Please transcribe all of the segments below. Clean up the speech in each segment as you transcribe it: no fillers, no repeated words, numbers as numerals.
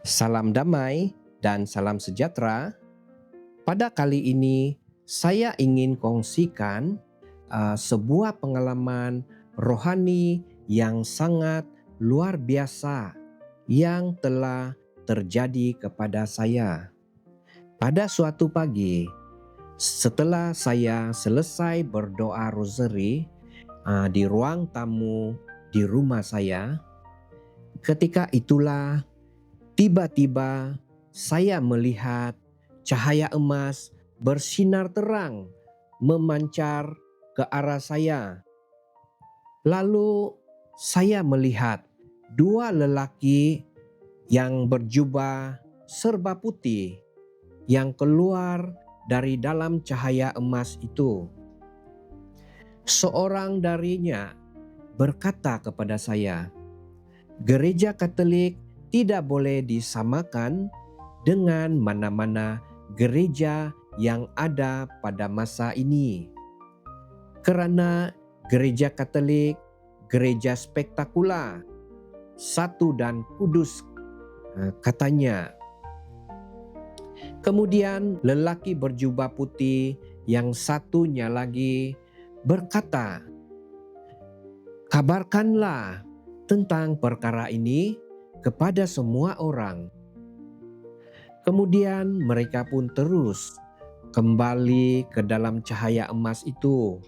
Salam damai dan salam sejahtera. Pada kali ini saya ingin kongsikan sebuah pengalaman rohani yang sangat luar biasa yang telah terjadi kepada saya. Pada suatu pagi, setelah saya selesai berdoa rosary di ruang tamu di rumah saya, ketika itulah tiba-tiba saya melihat cahaya emas bersinar terang memancar ke arah saya. Lalu saya melihat dua lelaki yang berjubah serba putih yang keluar dari dalam cahaya emas itu. Seorang darinya berkata kepada saya, "Gereja Katolik tidak boleh disamakan dengan mana-mana gereja yang ada pada masa ini. Kerana gereja Katolik, gereja spektakular, satu dan kudus," katanya. Kemudian lelaki berjubah putih yang satunya lagi berkata, "Kabarkanlah tentang perkara ini kepada semua orang." Kemudian mereka pun terus kembali ke dalam cahaya emas itu.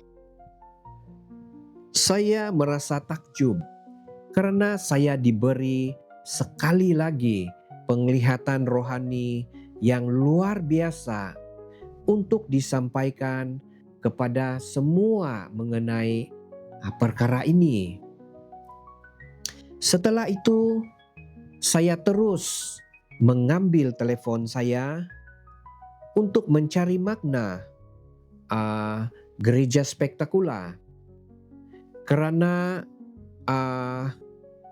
Saya merasa takjub karena saya diberi sekali lagi penglihatan rohani yang luar biasa untuk disampaikan kepada semua mengenai perkara ini. Setelah itu, saya terus mengambil telepon saya untuk mencari makna gereja spektakular. Kerana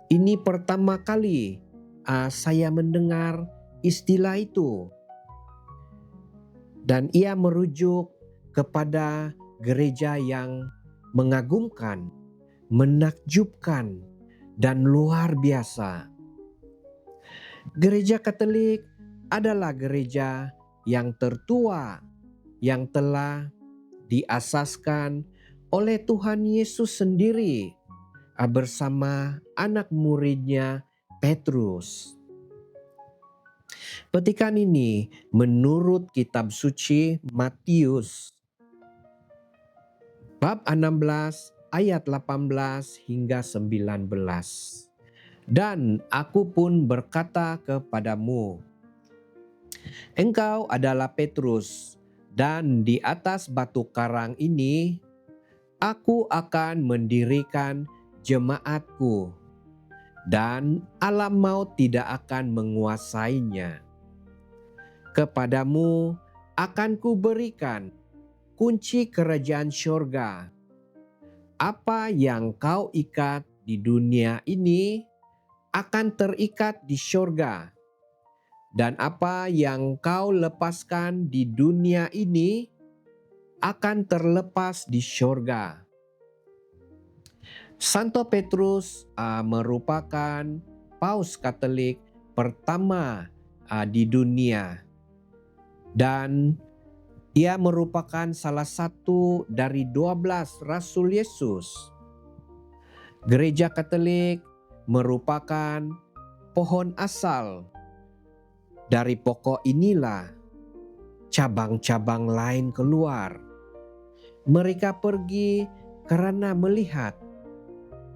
ini pertama kali saya mendengar istilah itu. Dan ia merujuk kepada gereja yang mengagumkan, menakjubkan, dan luar biasa. Gereja Katolik adalah gereja yang tertua yang telah diasaskan oleh Tuhan Yesus sendiri bersama anak muridnya Petrus. Petikan ini menurut kitab suci Matius bab 16 ayat 18 hingga 19. "Dan aku pun berkata kepadamu, engkau adalah Petrus, dan di atas batu karang ini aku akan mendirikan jemaatku, dan alam maut tidak akan menguasainya. Kepadamu akan kuberikan kunci kerajaan syurga. Apa yang kau ikat di dunia ini akan terikat di syurga, dan apa yang kau lepaskan di dunia ini akan terlepas di syurga." Santo Petrus merupakan paus Katolik pertama di dunia, dan ia merupakan salah satu dari 12 Rasul Yesus. Gereja Katolik merupakan pohon asal. Dari pokok inilah cabang-cabang lain keluar. Mereka pergi karena melihat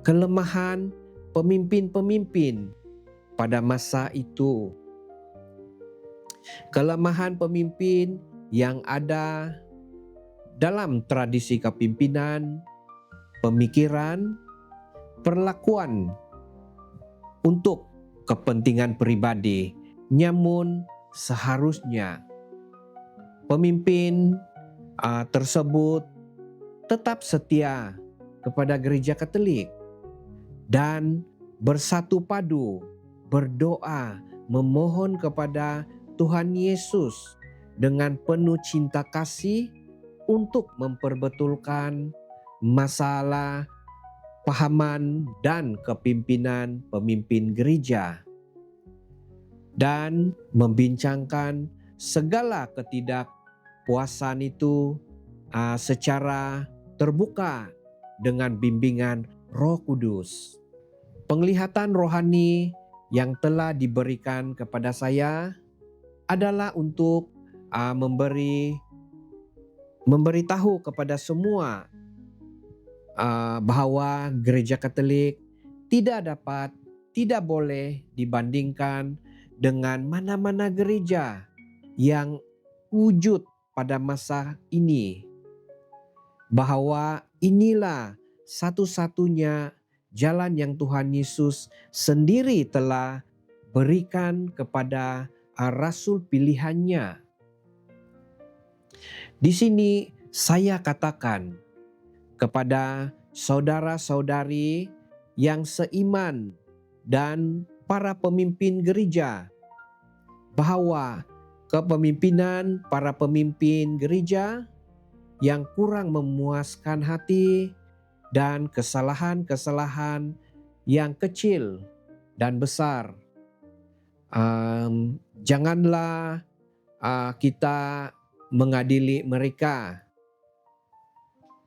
kelemahan pemimpin-pemimpin pada masa itu. Kelemahan pemimpin yang ada dalam tradisi kepimpinan, pemikiran, perlakuan untuk kepentingan pribadi. Namun seharusnya pemimpin tersebut tetap setia kepada gereja Katolik dan bersatu padu, berdoa, memohon kepada Tuhan Yesus dengan penuh cinta kasih untuk memperbetulkan masalah pahaman dan kepimpinan pemimpin gereja dan membincangkan segala ketidakpuasan itu secara terbuka dengan bimbingan Roh Kudus. Penglihatan rohani yang telah diberikan kepada saya adalah untuk memberitahu kepada semua bahwa gereja Katolik tidak boleh dibandingkan dengan mana-mana gereja yang wujud pada masa ini. Bahwa inilah satu-satunya jalan yang Tuhan Yesus sendiri telah berikan kepada rasul pilihannya. Di sini saya katakan kepada saudara-saudari yang seiman dan para pemimpin gereja bahwa kepemimpinan para pemimpin gereja yang kurang memuaskan hati dan kesalahan-kesalahan yang kecil dan besar, janganlah kita mengadili mereka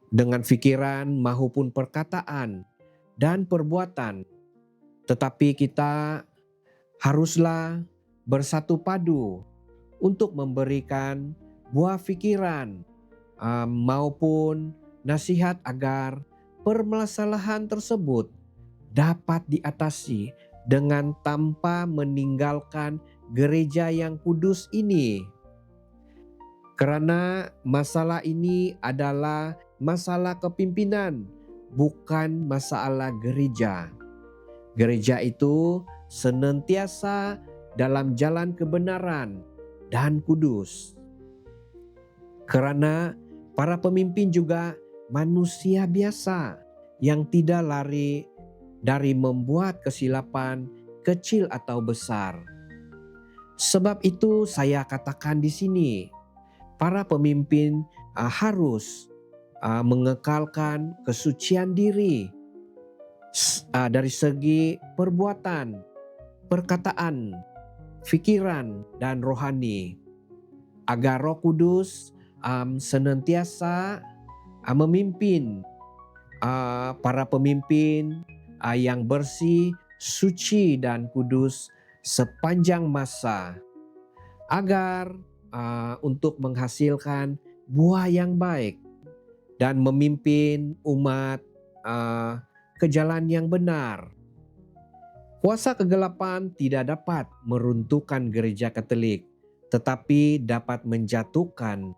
dengan pikiran maupun perkataan dan perbuatan, tetapi kita haruslah bersatu padu untuk memberikan buah pikiran maupun nasihat agar permasalahan tersebut dapat diatasi dengan tanpa meninggalkan gereja yang kudus ini. Karena masalah ini adalah masalah kepimpinan, bukan masalah gereja. Gereja itu senantiasa dalam jalan kebenaran dan kudus. Karena para pemimpin juga manusia biasa yang tidak lari dari membuat kesilapan kecil atau besar. Sebab itu saya katakan di sini, para pemimpin harus mengekalkan kesucian diri dari segi perbuatan, perkataan, pikiran, dan rohani, agar Roh Kudus senantiasa memimpin para pemimpin yang bersih, suci, dan kudus sepanjang masa, agar untuk menghasilkan buah yang baik dan memimpin umat ke jalan yang benar. Kuasa kegelapan tidak dapat meruntuhkan gereja Katolik, tetapi dapat menjatuhkan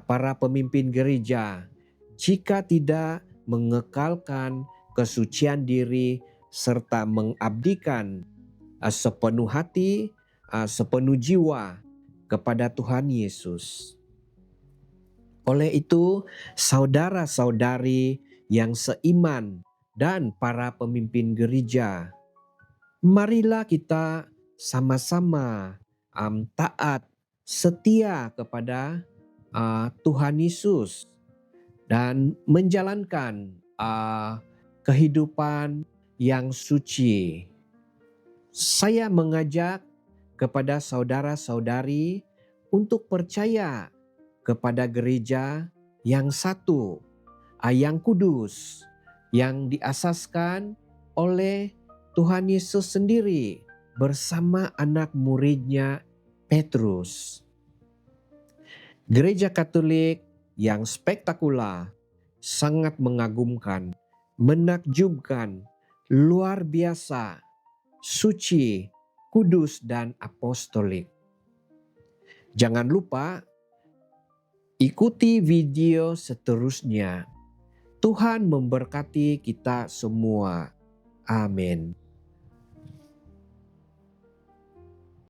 para pemimpin gereja jika tidak mengekalkan kesucian diri serta mengabdikan sepenuh hati, sepenuh jiwa kepada Tuhan Yesus. Oleh itu, saudara-saudari yang seiman dan para pemimpin gereja, marilah kita sama-sama taat, setia kepada Tuhan Yesus dan menjalankan kehidupan yang suci. Saya mengajak kepada saudara-saudari untuk percaya kepada gereja yang satu, yang kudus, yang diasaskan oleh Tuhan Yesus sendiri bersama anak muridnya Petrus. Gereja Katolik yang spektakuler, sangat mengagumkan, menakjubkan, luar biasa, suci, kudus, dan apostolik. Jangan lupa ikuti video seterusnya. Tuhan memberkati kita semua. Amin.